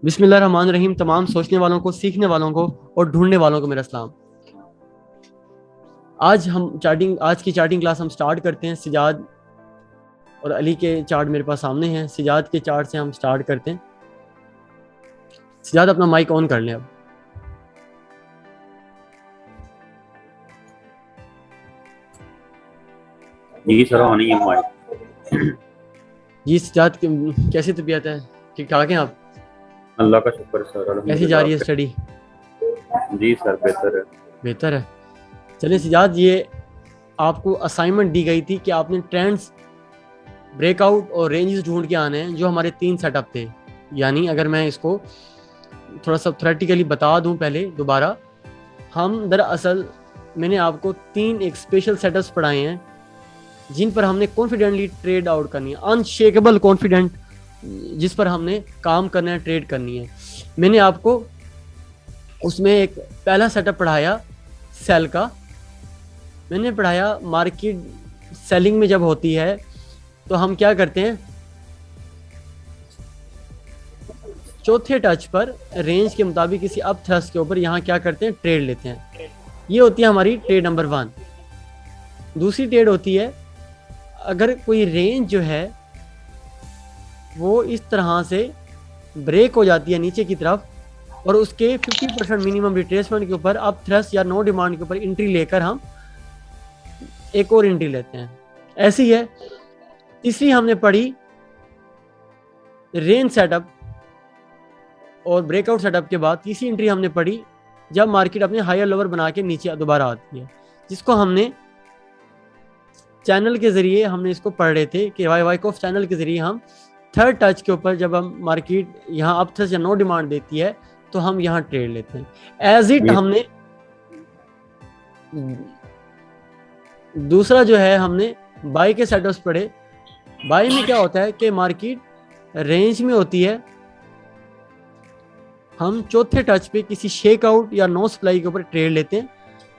बिस्मिल्लाहिर्रहमानिर्रहीम। तमाम सोचने वालों को, सीखने वालों को और ढूंढने वालों को मेरा सलाम। आज की चार्टिंग क्लास हम स्टार्ट करते हैं। सिजाद और अली के चार्ट मेरे पास सामने हैं। सिजाद के चार्ट से हम स्टार्ट करते हैं। सिजाद अपना माइक ऑन कर लें अब। जी सर, होनी है हमारी। जी सिजाद, कैसी तबीयत है? ठीक ठाक हैं आप? अल्लाह का शुक्र सर, कैसी जा अल्हम्दुलिल्लाह। रही है स्टडी? जी सर, बेहतर है। बेहतर है। चलिए सिजाद, ये आपको असाइनमेंट दी गई थी कि आपने ट्रेंड्स, ब्रेकआउट और रेंजेस ढूंढ के आने हैं, जो हमारे 3 सेटअप थे। यानी अगर मैं इसको थोड़ा सा थ्योरेटिकली बता दूं पहले दोबारा, हम दरअसल मैंने आपको 3 एक स्पेशल सेटअप्स पढ़ाए हैं जिन पर हमने कॉन्फिडेंटली ट्रेड आउट करनी है, अनशेकेबल कॉन्फिडेंट, जिस पर हमने काम करना है, ट्रेड करनी है। मैंने आपको उसमें एक पहला सेटअप पढ़ाया सेल का। मैंने पढ़ाया मार्केट सेलिंग में जब होती है तो हम क्या करते हैं, चौथे टच पर रेंज के मुताबिक किसी अप थ्रस्ट के ऊपर यहाँ क्या करते हैं, ट्रेड लेते हैं। ये होती है हमारी ट्रेड नंबर 1। दूसरी ट्रेड होती है, अगर कोई रेंज जो है वो इस तरह से ब्रेक हो जाती है नीचे की तरफ और उसके 50% मिनिमम रिट्रेसमेंट के ऊपर अप थ्रस्ट या नो डिमांड के ऊपर एंट्री लेकर हम एक और एंट्री लेते हैं। ऐसी है। तीसरी हमने पढ़ी रेंज सेटअप और ब्रेकआउट सेटअप के बाद तीसरी एंट्री हमने पढ़ी जब मार्केट अपने हायर लोअर बना के नीचे दोबारा आती है, जिसको हमने चैनल के जरिए हमने इसको पढ़ रहे थे कि वाई ऑफ चैनल के जरिए हम थर्ड टच के ऊपर जब हम मार्केट यहाँ अप थ्रस्ट या नो डिमांड देती है तो हम यहाँ ट्रेड लेते हैं। एज इट हमने दूसरा जो है हमने बाई के सेटअप्स पढ़े। बाई में क्या होता है कि मार्केट रेंज में होती है, हम चौथे टच पे किसी शेक आउट या नो सप्लाई के ऊपर ट्रेड लेते हैं।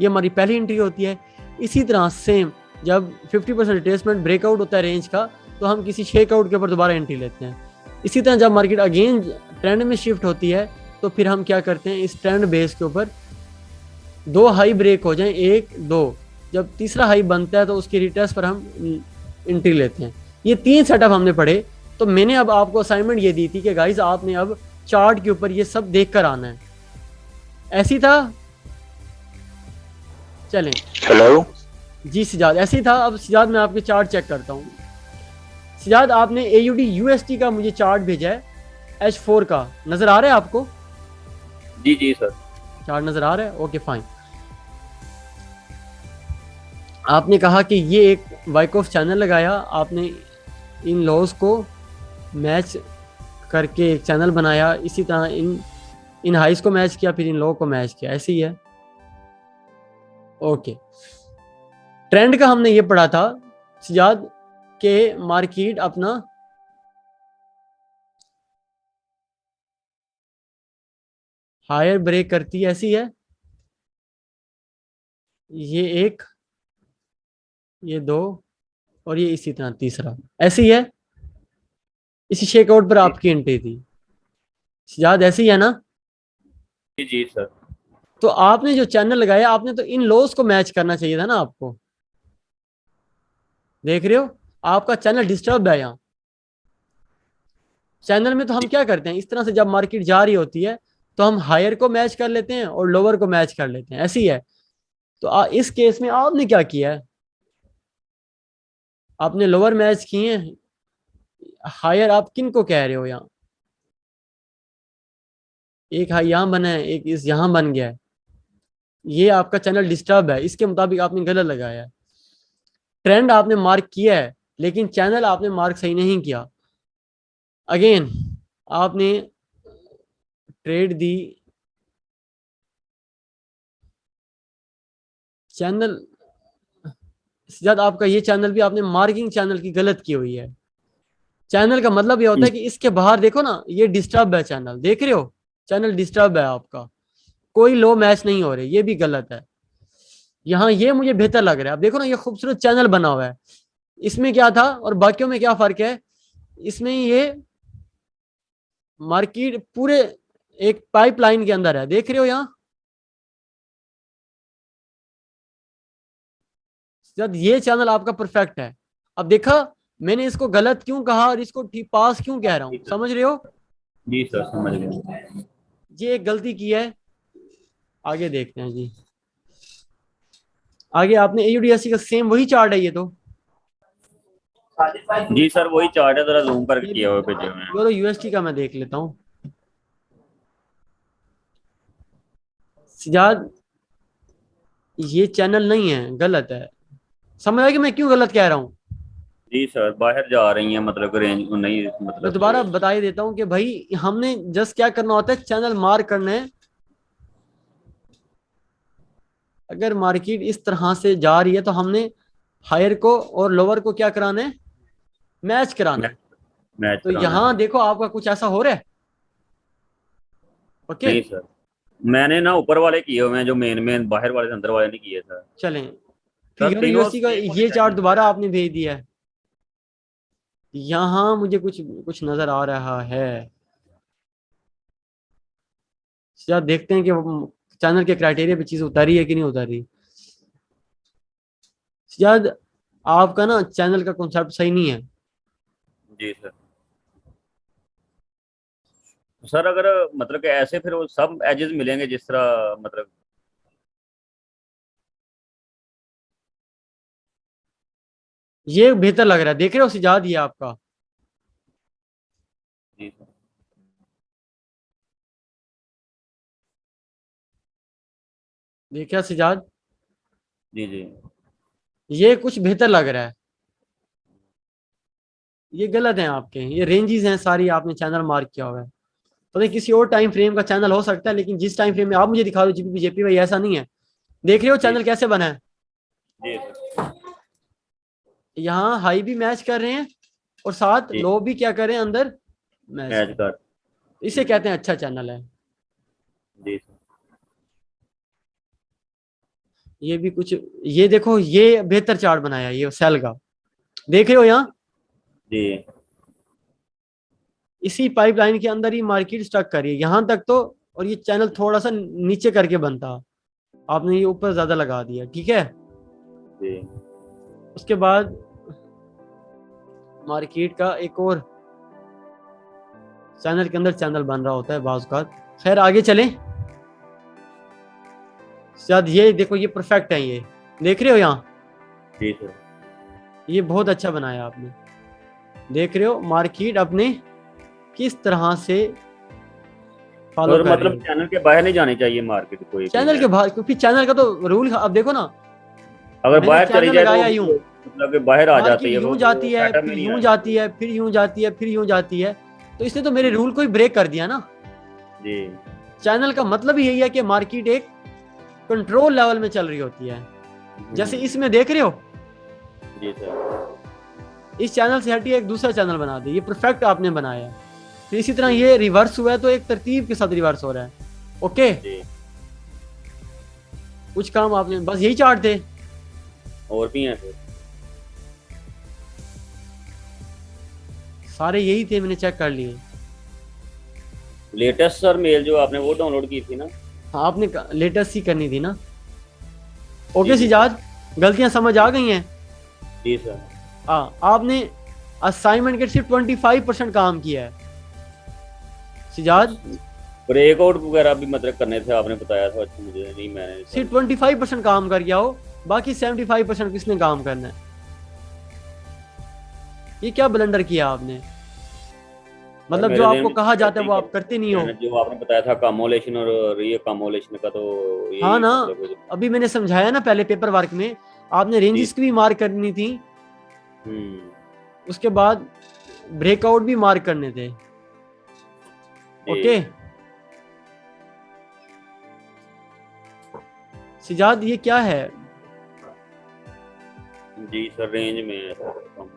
ये हमारी पहली एंट्री होती है। इसी तरह सेम जब 50% रिट्रेसमेंट ब्रेकआउट होता है रेंज का तो हम किसी शेक आउट के ऊपर दोबारा एंट्री लेते हैं। इसी तरह जब मार्केट अगेन ट्रेंड में शिफ्ट होती है तो फिर हम क्या करते हैं, इस ट्रेंड बेस के ऊपर 2 हाई ब्रेक हो जाए, 1 2, जब तीसरा हाई बनता है तो उसकी रिटेस्ट पर हम एंट्री लेते हैं। ये 3 सेटअप हमने पढ़े। तो मैंने अब आपको असाइनमेंट ये दी थी कि गाइज आपने अब चार्ट के ऊपर ये सब देख कर आना है। ऐसी था? चलें। हेलो जी सिजाद, ऐसे ही था। अब सिजाद मैं आपके चार्ट चेक करता हूँ। सिजाद, आपने AUD USD का मुझे चार्ट भेजा है, H4 का। नजर आ रहा है आपको? जी जी सर। चार्ट नजर आ रहा है? Okay fine. आपने कहा कि ये एक वाइकॉफ चैनल लगाया, आपने इन लॉस को मैच करके एक चैनल बनाया, इसी तरह इन हाइस को मैच किया, फिर इन लो को मैच किया। ऐसे ही है। ओके। ट्रेंड का हमने ये पढ़ा था सिजाद के मार्केट अपना हायर ब्रेक करती है, ऐसी है। ये 1, ये 2 और ये इसी तरह तीसरा, ऐसी है। इसी शेकआउट पर जी आपकी एंट्री थी सिजाद, ऐसी है ना? जी जी सर। तो आपने जो चैनल लगाया, आपने तो इन लॉस को मैच करना चाहिए था ना आपको। देख रहे हो, आपका चैनल डिस्टर्ब है यहाँ। चैनल में तो हम क्या करते हैं, इस तरह से जब मार्केट जा रही होती है तो हम हायर को मैच कर लेते हैं और लोअर को मैच कर लेते हैं, ऐसी है। तो इस केस में आपने क्या किया है, आपने लोअर मैच किए हैं। हायर आप किन को कह रहे हो? यहाँ एक हाई यहाँ बना है, एक इस यहाँ बन गया है। ये आपका चैनल डिस्टर्ब है, इसके मुताबिक आपने गलत लगाया है। ट्रेंड आपने मार्क किया है लेकिन चैनल आपने मार्क सही नहीं किया। अगेन आपने ट्रेड दी, चैनल ज्यादा आपका ये चैनल भी आपने मार्किंग चैनल की गलत की हुई है। चैनल का मतलब ये होता है कि इसके बाहर देखो ना, ये डिस्टर्ब है चैनल, देख रहे हो? चैनल डिस्टर्ब है आपका, कोई लो मैच नहीं हो रहे, ये भी गलत है। यहाँ ये मुझे बेहतर लग रहा है। अब देखो ना, ये खूबसूरत चैनल बना हुआ है। इसमें क्या था और बाकियों में क्या फर्क है? इसमें ये मार्केट पूरे एक पाइपलाइन के अंदर है, देख रहे हो यहाँ। जब ये चैनल आपका परफेक्ट है, अब देखा मैंने इसको गलत क्यों कहा और इसको ठीक पास क्यों कह रहा हूँ, समझ रहे हो। जी सर समझ गया। ये एक गलती की है। आगे देखते हैं जी। आगे आपने AUDSC का सेम वही चार्ट है ये तो। जी सर वही चार्ट है, जरा जूम करके ये किए हुए भेजे हुए हैं। ये तो UST का मैं देख लेता हूँ। सिजाद ये चैनल नहीं है, गलत है। समझ आया कि मैं क्यों गलत कह रहा हूँ। जी सर बाहर जा रही हैं, मतलब रेंज को नहीं, मैं मतलब दोबारा बता ही देता हूँ कि भाई हमने जस्ट क्या करना होता है, चैनल मार्क करना है। अगर मार्केट इस तरह से जा रही है तो हमने हायर को और लोअर को क्या कराना है, मैच कराना है। मैच तो कराना यहाँ है। देखो आपका कुछ ऐसा हो रहा है। ओके, नहीं सर, मैंने ना ऊपर वाले किए हुए हैं, जो मेन मेन, बाहर वाले अंदर वाले नहीं किए सर। चलें सर ठीक है। तो तीनों USC का सेम होने ये चार्ट चाहिए। दोबारा आपने भेज दिया है। यहाँ मुझे कुछ कुछ नजर आ रहा है। शायद देखते हैं कि चैनल के क्राइटेरिया पे चीज उतारी है कि नहीं उतारी। शायद आपका ना चैनल का कॉन्सेप्ट सही नहीं है। जी सर। सर अगर मतलब कि ऐसे फिर वो सब एजेस मिलेंगे जिस तरह, मतलब। ये बेहतर लग रहा है, देख रहे हो सिजाद ये आपका। जी सर। देखिए सिजाद, जी जी। ये कुछ बेहतर लग रहा है। ये गलत है आपके, ये रेंजेस हैं सारी, आपने चैनल मार्क किया हुआ है। तो नहीं किसी और टाइम फ्रेम का चैनल हो सकता है, लेकिन जिस टाइम फ्रेम में आप मुझे दिखा दो GPP JP भाई, ऐसा नहीं है। देख रहे हो जी चैनल कैसे बना है। जी सर। यहाँ हाई भी मैच कर रहे हैं और साथ जी लो भी क्या कर रहे हैं अंदर, मैच मैच कर। कर। इसे कहते हैं अच्छा चैनल है। जी सर। ये भी कुछ, ये देखो ये बेहतर चार्ट बनाया ये सेल का, देख रहे हो यहाँ। जी इसी पाइपलाइन के अंदर ही मार्केट स्टक कर रही है यहाँ तक तो। और ये चैनल थोड़ा सा नीचे करके बनता, आपने ये ऊपर ज्यादा लगा दिया, ठीक है। जी। उसके बाद मार्केट का एक और चैनल के अंदर चैनल बन रहा होता है बाज़ औक़ात। खैर आगे चलें। शायद ये देखो ये परफेक्ट है, ये देख रहे हो यहाँ। जी सर। ये बहुत अच्छा बनाया आपने, देख रहे हो मार्केट अपने किस तरह से फॉलो और कर रही मतलब है। चैनल के बाहर नहीं जानी चाहिए मार्केट कोई भी चैनल है। के बाहर, क्योंकि चैनल का तो रूल, अब देखो ना, अगर मैंने बाहर चली चैनल जाए तो लगाया यूं, मतलब कि बाहर आ मार्केट जाती है वो यूं जाती है सेटअप फिर में नहीं यूं आएगी जाती कोई। है फिर यूं जाती है फिर यूं जाती है। तो इसने तो मेरे रूल को ही ब्रेक कर दिया ना। जी चैनल का मतलब ही यही है कि मार्केट एक कंट्रोल लेवल में चल रही होती है। जैसे इसमें देख रहे हो, जी सर। इस चैनल से हटिए एक दूसरा चैनल बना दे, ये परफेक्ट आपने बनाया है। फिर इसी तरह ये रिवर्स हुआ है तो एक तरतीब के साथ रिवर्स हो रहा है। ओके, जी कुछ काम आपने, बस यही चार्ट थे। और भी हैं सर। सारे यही थे, मैंने चेक कर लिए। लेटेस्ट सर मेल जो आपने वो डाउनलोड की थी ना। हाँ आपने लेटेस्ट ही करनी थी ना। जी ओके जी सिजाद, गलतियां समझ आ गई हैं। जी सर। हाँ आपने असाइनमेंट के सिर्फ 25% काम किया है सिजाद। ब्रेकआउट वगैरह भी मतलब करने थे, आपने बताया था। अच्छा मुझे नहीं, मैंने सिर्फ 25% काम कर गया हो, बाकी 75% किसने काम करना है। ये क्या ब्लंडर किया आपने, सर मतलब जो मेरे ध्यान आपको में कहा जाता ऐसे है ही वो आप करते नहीं हो। जो आपने बताया था कमोलेशन और रीअकोमोलेशन का, तो हाँ यही ना, मतलब। अभी मैंने समझाया ना पहले पेपर वर्क में, आपने जी। रेंजेस की भी मार्क करनी थी, हम्म। उसके बाद ब्रेकआउट भी मार्क करने थे। जी ओके सिजाद, ये क्या है जी सर, रेंज में है सर कम।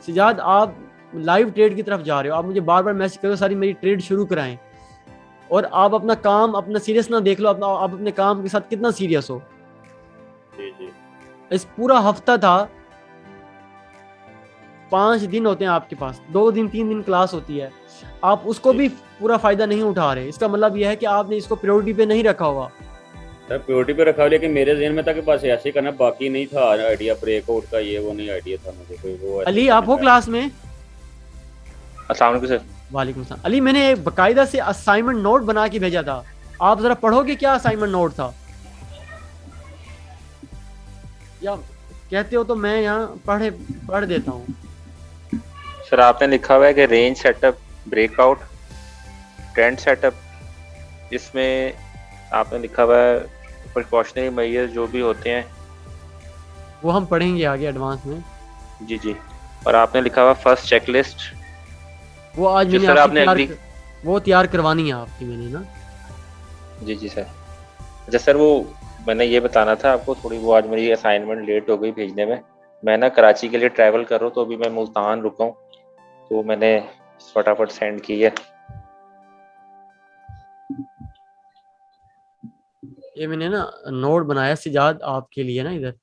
सिजाद, आप लाइव ट्रेड की तरफ जा रहे हो, आप मुझे बार बार मैसेज करो सारी मेरी ट्रेड शुरू कराएं। और आप अपना काम, अपना सीरियस ना देख लो, अपना आप अपने काम के साथ कितना सीरियस हो। जी जी इस पूरा हफ्ता था, 5 दिन होते हैं आपके पास, 2 दिन 3 दिन क्लास होती है, आप उसको भी पूरा फायदा नहीं उठा रहे, इसका मतलब यह है कि आपने इसको प्रायोरिटी पे नहीं रखा होगा। सर प्योरिटी पे रखा हुआ, लेकिन मेरे जहन में था कि बस ऐसे ही करना, बाकी नहीं था आइडिया ब्रेकआउट का, ये वो नहीं आइडिया था मुझे कोई, वो ऐसे अली, करने आप हो का। क्लास में? अस्सलाम वालेकुम सर। वालेकुम सलाम। अली, मैंने एक बाकायदा से असाइनमेंट नोट बना के भेजा था, आप जरा पढ़ोगे क्या असाइनमेंट नोट था? या कहते हो तो मैं यहाँ पढ़ देता हूँ। सर आपने लिखा हुआ है कि range setup, breakout, trend setup, इसमें आपने लिखा हुआ है प्रिकॉशनरी मेजर्स जो भी होते हैं। वो हम पढ़ेंगे आगे एडवांस में। जी जी। और आपने लिखा हुआ फर्स्ट चेकलिस्ट, वो आज जो मैंने सर आपकी आपने वो तैयार करवानी है आपकी मैंने ना। जी जी सर। अच्छा सर, वो मैंने ये बताना था आपको, थोड़ी वो आज मेरी असाइनमेंट लेट हो गई भेजने में। मैं ना कराची के लिए ट्रैवल कर रहा हूँ, तो अभी मैं मुल्तान रुका हूँ, तो मैंने फटाफट सेंड की है। ये मैंने ना नोट बनाया सिजाद आपके लिए ना, इधर।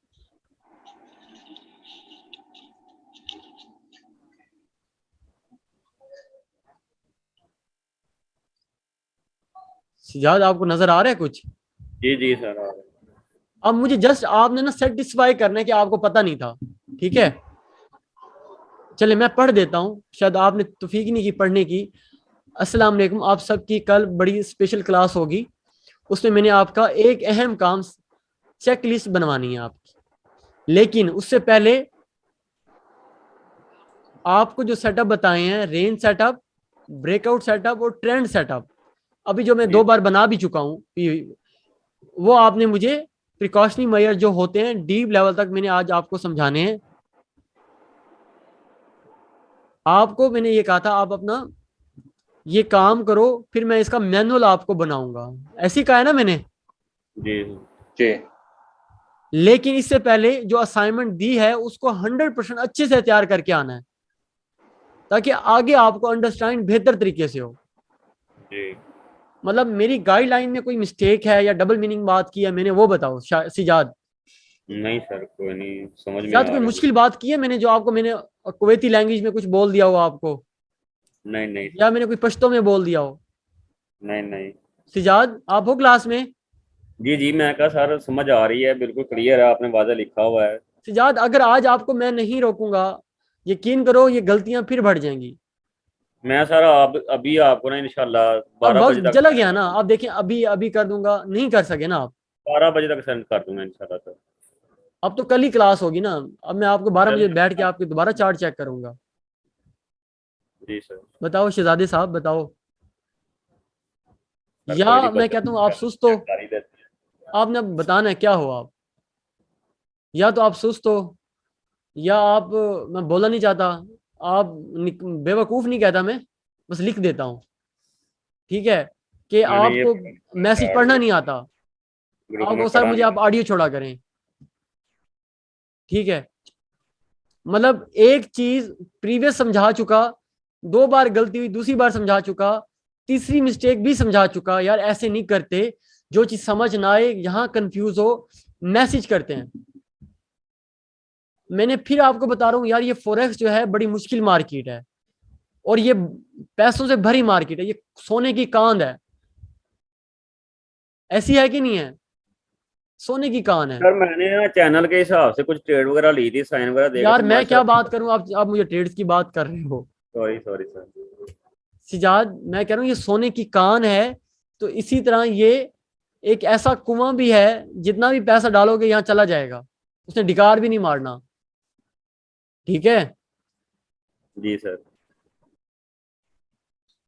सिजाद, आपको नजर आ रहा है कुछ? जी जी सर, हाँ। अब मुझे जस्ट आपने ना सेटिस्फाई करना है कि आपको पता नहीं था, ठीक है? चले मैं पढ़ देता हूँ, शायद आपने तौफीक नहीं की पढ़ने की। अस्सलाम वालेकुम, आप सबकी कल बड़ी स्पेशल क्लास होगी, उसमें मैंने आपका एक अहम काम चेक लिस्ट बनवानी है आपकी। लेकिन उससे पहले आपको जो सेटअप बताए हैं, रेंज सेटअप, ब्रेकआउट सेटअप और ट्रेंड सेटअप, अभी जो मैं जी 2 बार बना भी चुका हूँ, वो आपने मुझे प्रिकॉशनरी मेजर जो होते हैं डीप लेवल तक मैंने आज आपको समझाने हैं। आपको मैंने ये कहा था आप अपना ये काम करो, फिर मैं इसका मैनुअल आपको बनाऊंगा, ऐसे ही कहा है ना मैंने। जी जी लेकिन इससे पहले जो असाइनमेंट दी है उसको 100% अच्छे से तैयार करके आना है, ताकि आगे आपको अंडरस्टैंड बेहतर तरीके से हो। जी। मतलब मेरी गाइडलाइन में कोई मिस्टेक है या डबल मीनिंग बात की है मैंने, वो बताओ सिजाद। नहीं सर, कोई नहीं, समझ में सिजाद, आ कोई रहा है। मुश्किल बात की है मैंने जो आपको मैंने कुवैती लैंग्वेज में कुछ बोल दिया हो आपको, नहीं नहीं या सर। मैंने कोई पश्तो में बोल दिया हो? नहीं नहीं। सिजाद, आप हो क्लास में? जी जी, मैं कहा सर समझ आ रही है, बिल्कुल क्लियर है, आपने वाज़ा लिखा हुआ है। सिजाद, अगर आज आपको मैं नहीं रोकूंगा, यकीन करो ये गलतियां फिर बढ़ जाएंगी। मैं सर आप अभी आपको ना इंशाल्लाह अब 12 बजे वक्त तक चला सेंड गया ना, कर आप देखें अभी अभी कर दूंगा, नहीं कर सके ना आप। 12 बजे तक सेंड कर दूंगा इंशाल्लाह सर। अब तो कल ही क्लास होगी ना, अब मैं आपको 12 बजे चलिए। बैठ के आपके दोबारा चार्ट चेक करूंगा। जी सर। बताओ शहजादे साहब, बताओ। सर या कोई नहीं, मैं बच्चों कहता को हूँ आप सुस्त हो, जानकारी देते आपने अब बताना है क्या हो आप। या तो आप सुस्त हो, या आप, मैं बोलना नहीं चाहता, आप बेवकूफ नहीं कहता मैं, बस लिख देता हूँ, ठीक है? कि हैं। मैंने ये आपको मैसेज पढ़ना नहीं आता, ग्रुप में आपको सर पढ़ा मुझे नहीं। आप ऑडियो छोड़ा करें, ठीक है? मतलब एक चीज प्रीवियस समझा चुका, 2 बार गलती हुई दूसरी बार समझा चुका, तीसरी मिस्टेक भी समझा चुका, यार ऐसे नहीं करते। जो चीज समझ ना आए, यहाँ कंफ्यूज हो, मैसेज करते हैं। मैंने फिर आपको बता रहा हूँ यार, ये फॉरेक्स जो है बड़ी मुश्किल मार्केट है, और ये पैसों से भरी मार्केट है, ये सोने की कांद है। ऐसी है कि नहीं है? सोने की कान है। सर मैंने ना चैनल के हिसाब से कुछ ट्रेड वगैरह ली थी, साइन वगैरह देखे यार थे मैं क्या बात माशाल्लाह। करूं, आप मुझे ट्रेड्स की बात कर रहे हो? Sorry sorry sir. सिजाद, मैं कह रहा हूँ ये सोने की कान है, तो इसी तरह ये एक ऐसा कुआं भी है, जितना भी पैसा डालोगे यहाँ चला जाएगा, उसने डिकार भी नहीं मारना, ठीक है? जी सर।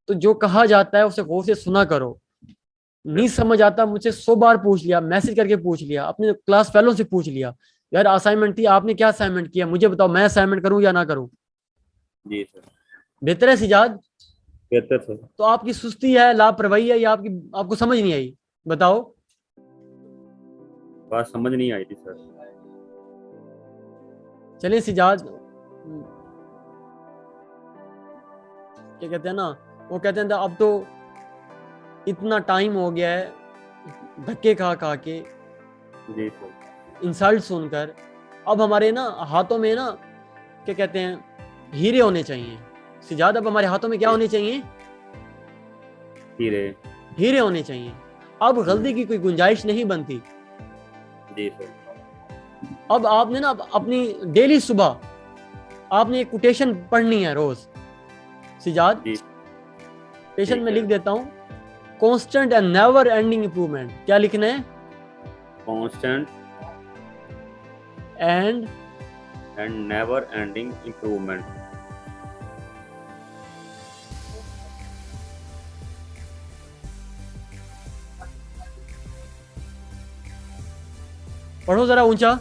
तो जो कहा जाता है उसे गौर से सुना करो। नहीं बिल्कुल। समझ आता मुझसे 100 बार पूछ लिया, मैसेज करके पूछ लिया, अपने क्लास फेलो से पूछ लिया, यार असाइनमेंट थी, आपने क्या असाइनमेंट किया मुझे बताओ, मैं असाइनमेंट करूं या ना करूं? जी सर। बेहतर है सिजाद। बेहतर सर। तो आपकी सुस्ती है, लापरवाही है, या आपको समझ नहीं आई? बताओ। बात समझ नहीं आई थी सर। चलिए सिजाद, क्या कहते हैं ना, वो कहते हैं अब तो इतना टाइम हो गया है धक्के खा खा के, जी सर। इंसल्ट सुनकर, अब हमारे ना हाथों में ना, क्या कहते हैं, हीरे होने चाहिए। सिजाद, अब हमारे हाथों में क्या जी होने चाहिए? हीरे। हीरे होने चाहिए। अब गलती की कोई गुंजाइश नहीं बनती। जी सर। अब आपने ना अपनी डेली सुबह आपने एक कोटेशन पढ़नी है रोज। सिजाद, जी कोटेशन ठीक में है। लिख देता हूँ, constant and never ending improvement. क्या लिखना है? Constant and and never ending improvement. पढ़ो जरा ऊंचा।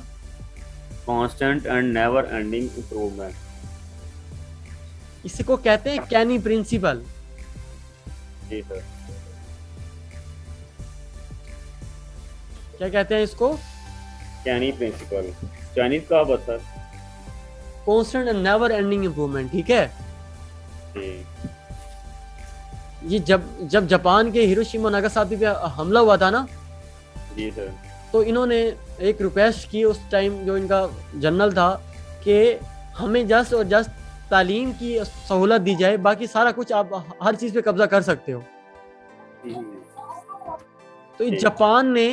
Constant and never ending improvement. इसको कहते हैं कैनी प्रिंसिपल। जी सर। क्या कहते हैं इसको? कैनी प्रिंसिपल। चाइनीज का बस sir. Constant and never ending improvement, ठीक है। जी ये जब जापान के हिरोशिमा नागासाकी पे हमला हुआ था ना, जी सर। तो इन्होंने एक रिक्वेस्ट की उस टाइम, जो इनका जनरल था, कि हमें जस्ट और जस्ट तालीम की सहूलत दी जाए, बाकी सारा कुछ आप हर चीज़ पे कब्जा कर सकते हो। तो ठीक। जापान ने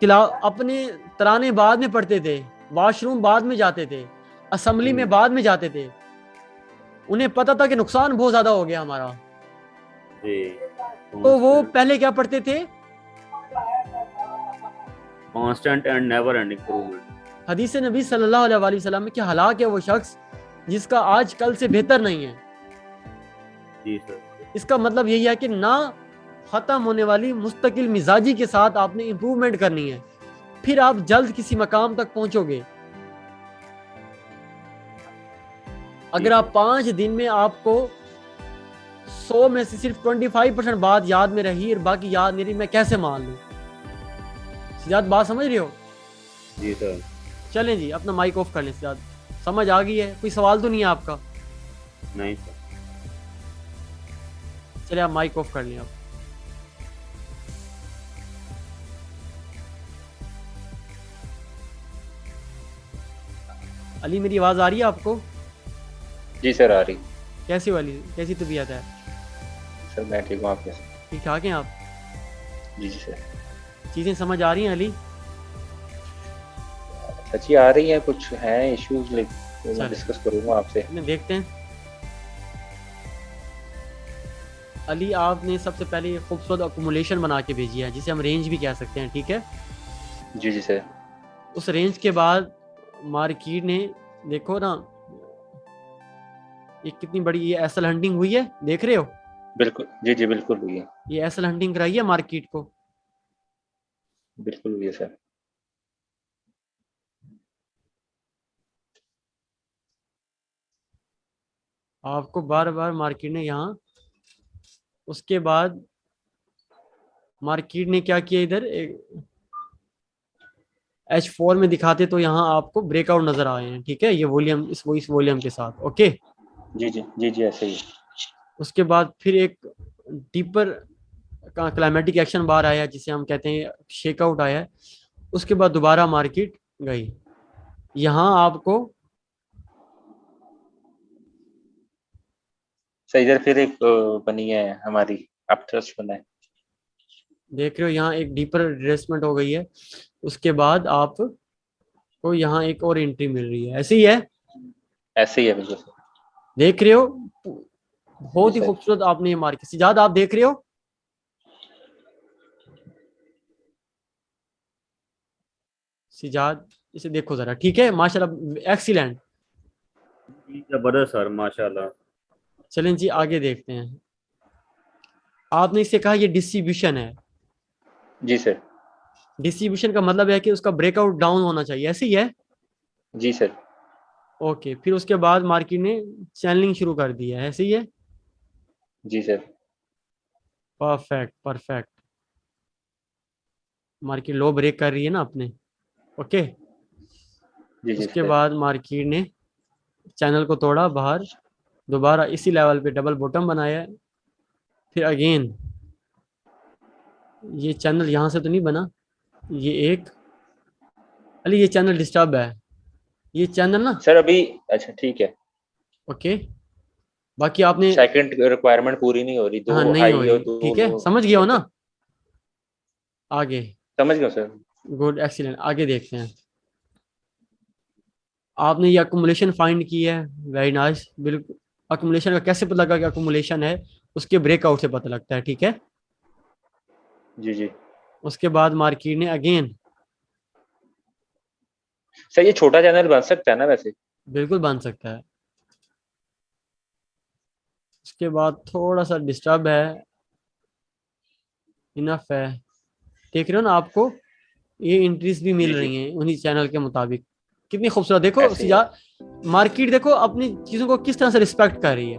अपने तराने बाद में पढ़ते थे, वॉशरूम बाद में जाते थे, असेंबली में बाद में जाते थे। उन्हें पता था कि नुकसान बहुत ज्यादा हो गया हमारा, जी। तो वो पहले क्या पढ़ते थे? Constant and never ending improvement. हदीस नबी सल्लल्लाहु अलैहि वसल्लम में कि हलाक है वो शख्स जिसका आज कल से बेहतर नहीं है। जी सर। इसका मतलब यही है कि ना खत्म होने वाली मुस्तकिल मिजाजी के साथ आपने इंप्रूवमेंट करनी है, फिर आप जल्द किसी मकाम तक पहुंचोगे। अगर आप 5 दिन में आपको 100 में से सिर्फ 25% बात याद में रही और बाकी याद नहीं रही, मैं कैसे मान लूं? सिजाद, बात समझ रहे हो? जी सर। चलें जी, अपना माइक ऑफ कर लें। सिजाद, समझ आ गई है? कोई सवाल तो नहीं है आपका? नहीं सर। चले आप माइक ऑफ कर लें। आप अली, मेरी आवाज आ रही है आपको? जी सर, आ रही। कैसी वाली, कैसी तबीयत है? सर मैं ठीक हूँ, आप कैसे? ठीक ठाक हैं आप? जी जी सर। चीजें समझ आ रही हैं अली? सच्ची आ रही है, कुछ हैं इश्यूज, लेकिन मैं चलो। डिस्कस करूंगा आपसे। देखते हैं। अली, आपने सबसे पहले ये खूबसूरत अकोमोलेशन बना के भेजी है, जिसे हम रेंज भी कह सकते हैं, ठीक है। जी जी सर। उस रेंज के बाद मार्केट ने, देखो ना, ये कितनी बड़ी ये एसल हंटिंग हुई है, देख रहे हो? बिल्कुल, जी जी बिल्कुल हुई है। ये एसल हंटिंग कराई है मार्केट को। बिल्कुल हुई है सर। आपको बार बार मार्केट ने यहाँ, उसके बाद मार्केट ने क्या किया, इधर H4 में दिखाते तो यहाँ आपको ब्रेकआउट नजर आए हैं, ठीक है। ये वॉल्यूम, इस वॉल्यूम के साथ, ओके। जी जी जी जी, ऐसे ही। उसके बाद फिर एक डीपर का क्लाइमेटिक एक्शन बार आया, जिसे हम कहते हैं शेकआउट आया है। उसके बाद दोबारा मार्केट गई। यहाँ आपको सर इधर फिर एक बनी है हमारी, अप ट्रस्ट बना है। देख रहे हो, यहाँ एक डीपर रिट्रेसमेंट हो गई है। उसके बाद आपको यहाँ एक और एंट्री मिल रही है, ऐसे ही है, ऐसे ही है बिल्कुल सर। देख रहे हो? बहुत जी ही सर। खूबसूरत आपने ये मार्केट, सिजाद आप देख रहे हो? सिजाद, इसे देखो जरा, ठीक है। माशाल्लाह, एक्सीलेंट। जबरदस्त सर, माशाल्लाह। चलें जी, आगे देखते हैं। आपने इसे कहा ये डिस्ट्रीब्यूशन है। जी सर। डिस्ट्रीब्यूशन का मतलब है कि उसका ब्रेकआउट डाउन होना चाहिए, ऐसे ही है। जी सर। ओके, फिर उसके बाद मार्केट ने चैनलिंग शुरू कर दी है, ऐसे ही है। जी सर। Perfect perfect. मार्केट लो ब्रेक कर रही है ना अपने, ओके। जी जी उसके सर। बाद मार्केट ने चैनल को तोड़ा बाहर, दोबारा इसी लेवल पे डबल बॉटम बनाया, फिर अगेन ये चैनल यहाँ से तो नहीं बना, ये एक, अली ये चैनल डिस्टर्ब है, ये चैनल ना, सर अभी, अच्छा ठीक है। ओके। बाकी आपने, सेकंड रिक्वायरमेंट पूरी नहीं हो रही, हाँ दो नहीं हो हाई और रही, दो ठीक है, लो। समझ गया हो ना। आगे, समझ गया सर। गुड, एक्सीलेंट, आगे देखते हैं। आपने ये अकुमुलेशन फाइंड की है, वेरी नाइस, बिल्कुल। अकुमुलेशन का कैसे पता लगा कि अकुमुलेशन है? उसके ब्रेकआउट से पता लगता है, ठीक है। जी जी उसके बाद मार्केट ने अगेन, सर, ये छोटा चैनल बन सकता है ना वैसे? बिल्कुल बन सकता है। उसके बाद थोड़ा सा डिस्टर्ब है, इनफ है। देख रहे हो ना आपको, ये इंट्रीज भी जी मिल जी, रही हैं उन्हीं चैनल के मुताबिक। कितनी खूबसूरत, देखो ऐसे ही सिजा, है। मार्केट देखो अपनी चीजों को किस तरह से रिस्पेक्ट कर रही है।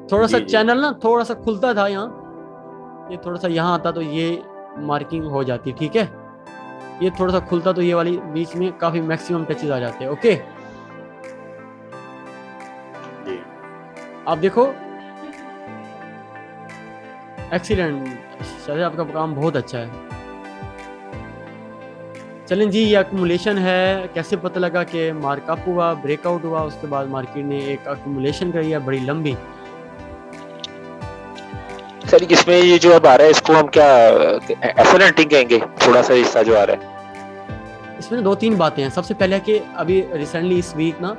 थोड़ा सा जी जी चैनल ना थोड़ा सा खुलता था यहाँ, ये थोड़ा सा यहाँ आता तो ये मार्किंग हो जाती, ठीक है। ये थोड़ा सा खुलता तो ये वाली बीच में काफी मैक्सिमम टचेस आ जाते हैं, ओके। जी। आप देखो, एक्सीलेंट सर, आपका काम बहुत अच्छा है। चलें जी, ये अकुमुलेशन है, कैसे पता लगा कि मार्कअप हुआ, ब्रेकआउट हुआ, उसके बाद मार्केट ने एक अकुमुलेशन करी है बड़ी लंबी। सर, इसमें ये जो अब आ रहा है इसको हम क्या एफएल हंटिंग कहेंगे? थोड़ा सा हिस्सा जो आ रहा है। इसमें दो तीन बातें हैं। सबसे पहले कि अभी रिसेंटली इस वीक ना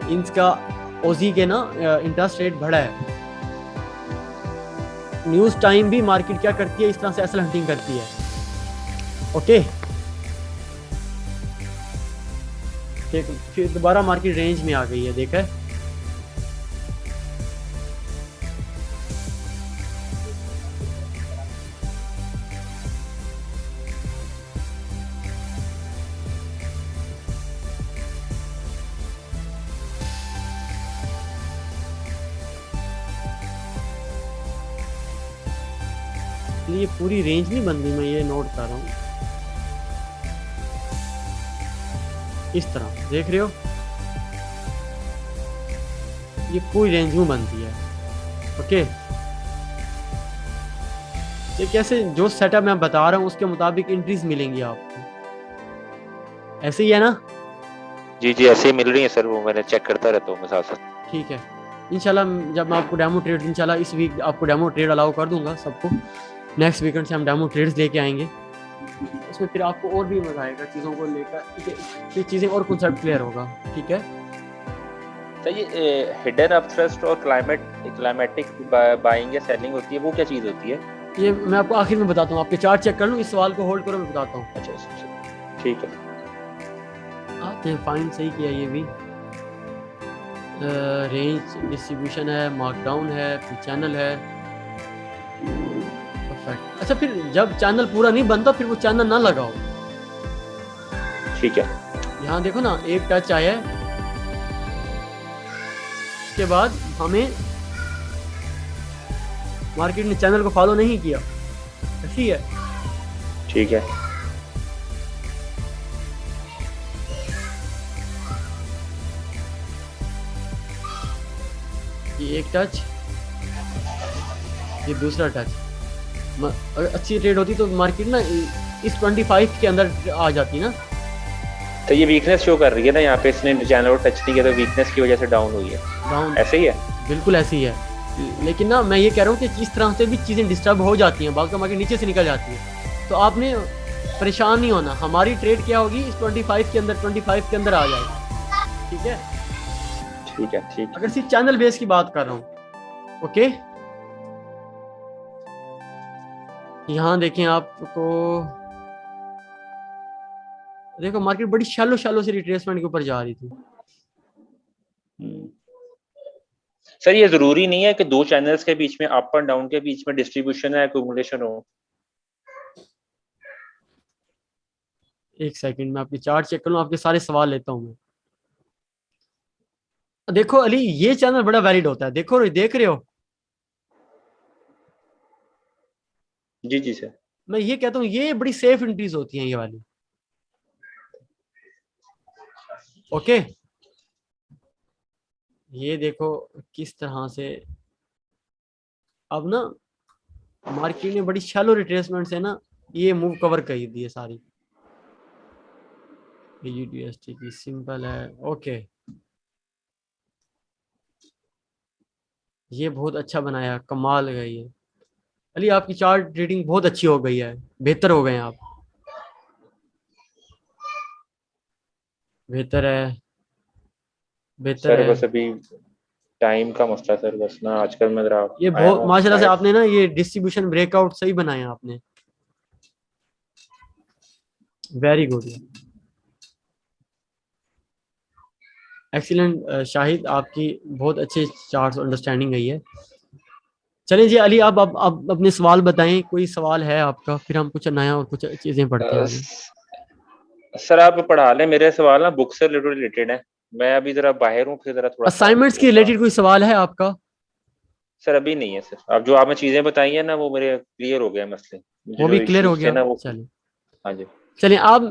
इनका ओजी के ना इंटरेस्ट रेट बढ़ा है। न्यूज टाइम भी मार्केट क्या करती है, इस तरह से एसल हंटिंग करती है, ओके। ठीक, फिर दोबारा मार्केट रेंज में आ गई है, देखा है। ये पूरी रेंज नहीं बन रही, मैं ये नोट कर रहा हूँ। इस तरह देख रहे हो, ये पूरी रेंज में बनती है, ओके। ये कैसे, जो सेटअप मैं बता रहा हूँ उसके मुताबिक एंट्रीज मिलेंगी आपको, ऐसे ही है ना। जी जी, ऐसे ही मिल रही है सर, वो मैंने चेक करता रहता हूँ मैं साथ साथ। ठीक है, इंशाल्लाह जब मैं आपको डेमो ट्रेड, इंशाल्लाह इस वीक आपको डेमो ट्रेड अलाउ कर दूंगा सबको। नेक्स्ट वीकेंड से हम डेमो ट्रेड्स लेके आएंगे, उसमें फिर आपको और भी मजा आएगा चीज़ों को लेकर, ठीक है। फिर चीज़ें और कॉन्सेप्ट क्लियर होगा, ठीक है। सर, ये हिडन अपथ्रस्ट और क्लाइमेटिक बाइंग या सेलिंग होती है, वो क्या चीज होती है? ये मैं आपको आखिर में बताता हूँ, आपके चार्ट चेक कर लूँ, इस सवाल को होल्ड करो, मैं बताता हूँ। अच्छा अच्छा अच्छा, ठीक है। आपने फाइन सही किया, ये भी रेंज डिस्ट्रीब्यूशन है, मार्कडाउन है, फिर चैनल है, परफेक्ट। अच्छा, फिर जब चैनल पूरा नहीं बनता फिर वो चैनल ना लगाओ। ठीक है। यहाँ देखो ना, एक टच आया है, उसके बाद हमें मार्केट ने चैनल को फॉलो नहीं किया, ऐसी है। ठीक है। ये एक टच, ये दूसरा टच। अगर अच्छी ट्रेड होती तो मार्केट ना इस 25 के अंदर आ जाती ना। तो ये वीकनेस शो कर रही है ना यहाँ पे, इसने चैनल को टच नहीं किया तो वीकनेस की वजह से डाउन हुई है। डाउन, ऐसे ही है। बिल्कुल ऐसी ही है। लेकिन ना मैं ये कह रहा हूँ कि इस तरह से भी चीज़ें डिस्टर्ब हो जाती हैं, बाल का मार्केट नीचे से निकल जाती है, तो आपने परेशान नहीं होना। हमारी ट्रेड क्या होगी, इस 25 के अंदर, 25 के अंदर आ जाएगी, ठीक है। ठीक है। ठीक अगर सिर्फ चैनल बेस की बात कर रहा हूँ, ओके। यहाँ देखें आपको, देखो मार्केट बड़ी शैलो शैलो से रिट्रेसमेंट के ऊपर जा रही थी। है। सर, ये जरूरी नहीं है कि दो चैनल्स के बीच में, अप एंड डाउन के बीच में डिस्ट्रीब्यूशन या एक्यूमुलेशन हो। एक सेकंड में आपकी चार्ट चेक कर लूँ, आपके सारे सवाल लेता हूँ मैं। देखो अली, ये चैनल बड़ा वैलिड होता है, देखो देख रहे हो। जी जी सर। मैं ये कहता हूँ ये बड़ी सेफ एंट्रीज होती हैं ये वाली, ओके। ये देखो किस तरह से अब ना मार्केट ने बड़ी शैलो रिट्रेसमेंट से ना ये मूव कवर कर दी है सारी। यूडीएसटी की सिंपल है, ओके। ये बहुत अच्छा बनाया, कमाल है ये। अली आपकी चार्ट रीडिंग बहुत अच्छी हो गई है, बेहतर हो गए हैं आप, बेहतर है, बेहतर सर है। बस अभी टाइम का मसला सर, बस ना आजकल मैं जरा ये आया बहुत हूँ माशाल्लाह से बाहर। आपने ना ये डिस्ट्रीब्यूशन ब्रेकआउट सही बनाया आपने, वेरी गुड, एक्सीलेंट शाहिद, आपकी बहुत अच्छे चार्ट अंडरस्टैंडिंग गई है। चलिए जी अली, आप अपने सवाल बताएं, कोई सवाल है आपका, फिर हम कुछ नया और कुछ चीजें पढ़ते हैं आगे। सर आप पढ़ा लें, मेरे सवाल ना बुक से रिलेटेड है। मैं अभी जरा बाहर हूँ, फिर जरा थोड़ा सा असाइनमेंट्स के वो था। रिलेटेड कोई सवाल है आपका? सर अभी नहीं है सर, अब जो आपने चीजें बताई है ना वो मेरे क्लियर हो गए मसले, मुझे वो जो भी क्लियर हो इश्यूज थे गया, ना वो। चलिए। हाँ जी। चलिए आप